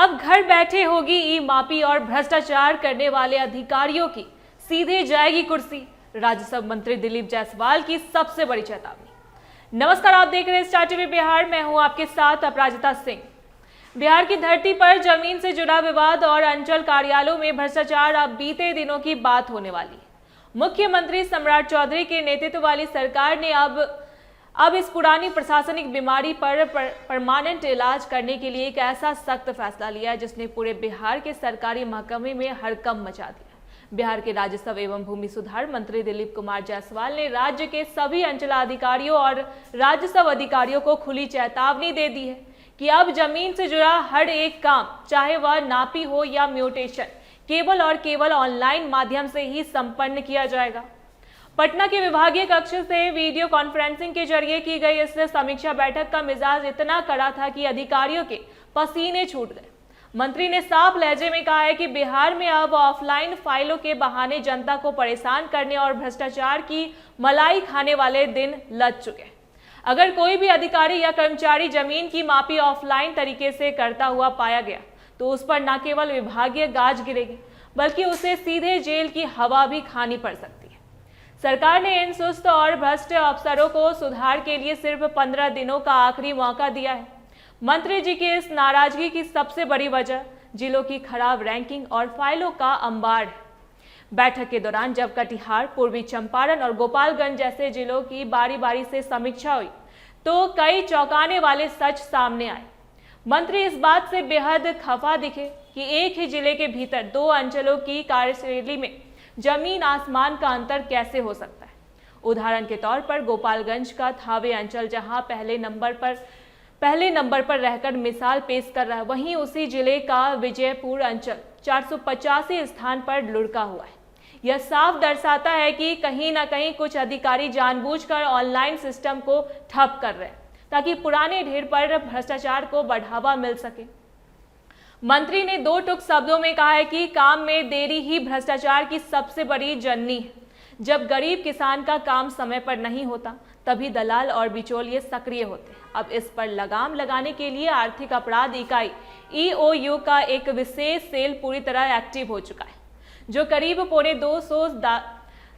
अब घर बैठे होगी ई मापी और भ्रष्टाचार करने वाले अधिकारियों की सीधे जाएगी कुर्सी। राज्यसभा मंत्री दिलीप जायसवाल की सबसे बड़ी चेतावनी। नमस्कार, आप देख रहे हैं स्टार टीवी बिहार। मैं हूं आपके साथ अपराजिता सिंह। बिहार की धरती पर जमीन से जुड़ा विवाद और अंचल कार्यालयों में भ्रष्टाचार अब बीते दिनों की बात होने वाली है। मुख्यमंत्री सम्राट चौधरी के नेतृत्व वाली सरकार ने अब इस पुरानी प्रशासनिक बीमारी पर परमानेंट इलाज करने के लिए एक ऐसा सख्त फैसला लिया जिसने पूरे बिहार के सरकारी महकमे में हड़कंप मचा दिया। बिहार के राजस्व एवं भूमि सुधार मंत्री दिलीप कुमार जायसवाल ने राज्य के सभी अंचलाधिकारियों और राजस्व अधिकारियों को खुली चेतावनी दे दी है कि अब जमीन से जुड़ा हर एक काम, चाहे वह नापी हो या म्यूटेशन, केवल और केवल ऑनलाइन माध्यम से ही संपन्न किया जाएगा। पटना के विभागीय कक्ष से वीडियो कॉन्फ्रेंसिंग के जरिए की गई इस समीक्षा बैठक का मिजाज इतना कड़ा था कि अधिकारियों के पसीने छूट गए। मंत्री ने साफ लहजे में कहा है कि बिहार में अब ऑफलाइन फाइलों के बहाने जनता को परेशान करने और भ्रष्टाचार की मलाई खाने वाले दिन लग चुके हैं। अगर कोई भी अधिकारी या कर्मचारी जमीन की मापी ऑफलाइन तरीके से करता हुआ पाया गया तो उस पर न केवल विभागीय गाज गिरेगी बल्कि उसे सीधे जेल की हवा भी खानी पड़ सकती है। सरकार ने इन सुस्त और भ्रष्ट अफसरों को सुधार के लिए सिर्फ 15 दिनों का आखिरी मौका दिया है। मंत्री जी की इस नाराजगी की सबसे बड़ी वजह जिलों की खराब रैंकिंग और फाइलों का अंबार है। बैठक के दौरान जब कटिहार, पूर्वी चंपारण और गोपालगंज जैसे जिलों की बारी बारी से समीक्षा हुई तो कई चौंकाने वाले सच सामने आए। मंत्री इस बात से बेहद खफा दिखे कि एक ही जिले के भीतर दो अंचलों की कार्यशैली में जमीन आसमान का अंतर कैसे हो सकता है। उदाहरण के तौर पर गोपालगंज का थावे अंचल जहां पहले नंबर पर रहकर मिसाल पेश कर रहा है, वहीं उसी जिले का विजयपुर अंचल 485 स्थान पर लुढ़का हुआ है। यह साफ दर्शाता है कि कहीं ना कहीं कुछ अधिकारी जानबूझकर ऑनलाइन सिस्टम को ठप कर रहे हैं ताकि पुराने ढेर पर भ्रष्टाचार को बढ़ावा मिल सके। मंत्री ने दो टुक शब्दों में कहा है कि काम में देरी ही भ्रष्टाचार की सबसे बड़ी जननी है। जब गरीब किसान का काम समय पर नहीं होता तभी दलाल और बिचौलिए सक्रिय होते हैं। अब इस पर लगाम लगाने के लिए आर्थिक अपराध इकाई EOU का एक विशेष सेल पूरी तरह एक्टिव हो चुका है, जो करीब 250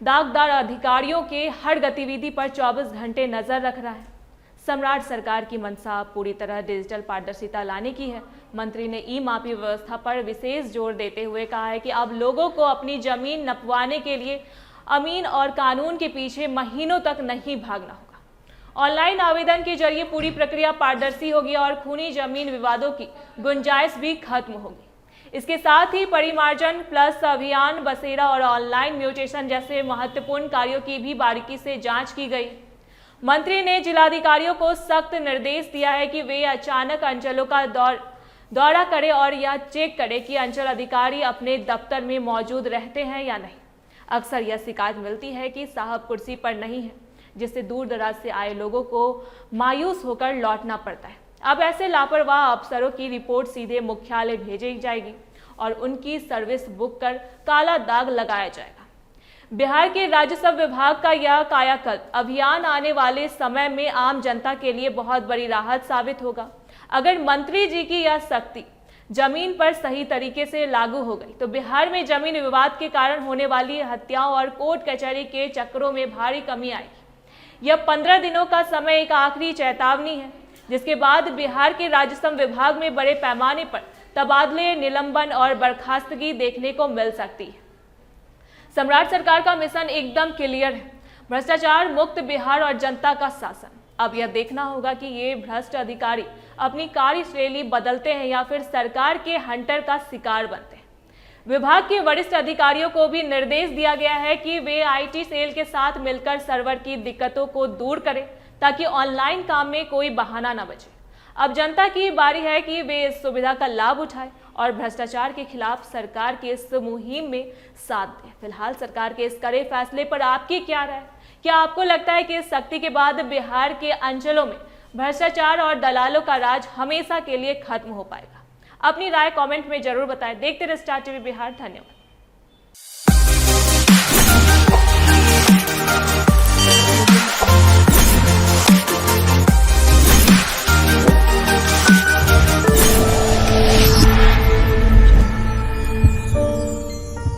दागदार अधिकारियों के हर गतिविधि पर 24 घंटे नजर रख रहा है। सम्राट सरकार की मंशा पूरी तरह डिजिटल पारदर्शिता लाने की है। मंत्री ने ई मापी व्यवस्था पर विशेष जोर देते हुए कहा है कि अब लोगों को अपनी जमीन नपवाने के लिए अमीन और कानून के पीछे महीनों तक नहीं भागना होगा। ऑनलाइन आवेदन के जरिए पूरी प्रक्रिया पारदर्शी होगी और खूनी जमीन विवादों की गुंजाइश भी खत्म होगी। इसके साथ ही परिमार्जन प्लस अभियान, बसेरा और ऑनलाइन म्यूटेशन जैसे महत्वपूर्ण कार्यों की भी बारीकी से जांच की गई। मंत्री ने जिलाधिकारियों को सख्त निर्देश दिया है कि वे अचानक अंचलों का दौरा करें और यह चेक करें कि अंचल अधिकारी अपने दफ्तर में मौजूद रहते हैं या नहीं। अक्सर यह शिकायत मिलती है कि साहब कुर्सी पर नहीं है, जिससे दूर दराज से आए लोगों को मायूस होकर लौटना पड़ता है। अब ऐसे लापरवाह अफसरों की रिपोर्ट सीधे मुख्यालय भेजी जाएगी और उनकी सर्विस बुक कर काला दाग लगाया जाएगा। बिहार के राजस्व विभाग का यह कायाकल्प अभियान आने वाले समय में आम जनता के लिए बहुत बड़ी राहत साबित होगा। अगर मंत्री जी की यह सख्ती जमीन पर सही तरीके से लागू हो गई तो बिहार में जमीन विवाद के कारण होने वाली हत्याओं और कोर्ट कचहरी के चक्करों में भारी कमी आएगी। यह 15 दिनों का समय एक आखिरी चेतावनी है, जिसके बाद बिहार के राजस्व विभाग में बड़े पैमाने पर तबादले, निलंबन और बर्खास्तगी देखने को मिल सकती है। सम्राट सरकार का मिशन एकदम क्लियर है, भ्रष्टाचार मुक्त बिहार और जनता का शासन। अब यह देखना होगा कि ये भ्रष्ट अधिकारी अपनी कार्यशैली बदलते हैं या फिर सरकार के हंटर का शिकार बनते हैं। विभाग के वरिष्ठ अधिकारियों को भी निर्देश दिया गया है कि वे IT सेल के साथ मिलकर सर्वर की दिक्कतों को दूर करें ताकि ऑनलाइन काम में कोई बहाना न बचे। अब जनता की बारी है कि वे इस सुविधा का लाभ उठाएं और भ्रष्टाचार के खिलाफ सरकार की इस मुहिम में साथ दें। फिलहाल सरकार के इस कड़े फैसले पर आपकी क्या राय? क्या आपको लगता है कि इस सख्ती के बाद बिहार के अंचलों में भ्रष्टाचार और दलालों का राज हमेशा के लिए खत्म हो पाएगा? अपनी राय कमेंट में जरूर बताएं। देखते रहिए स्टार टीवी बिहार। धन्यवाद।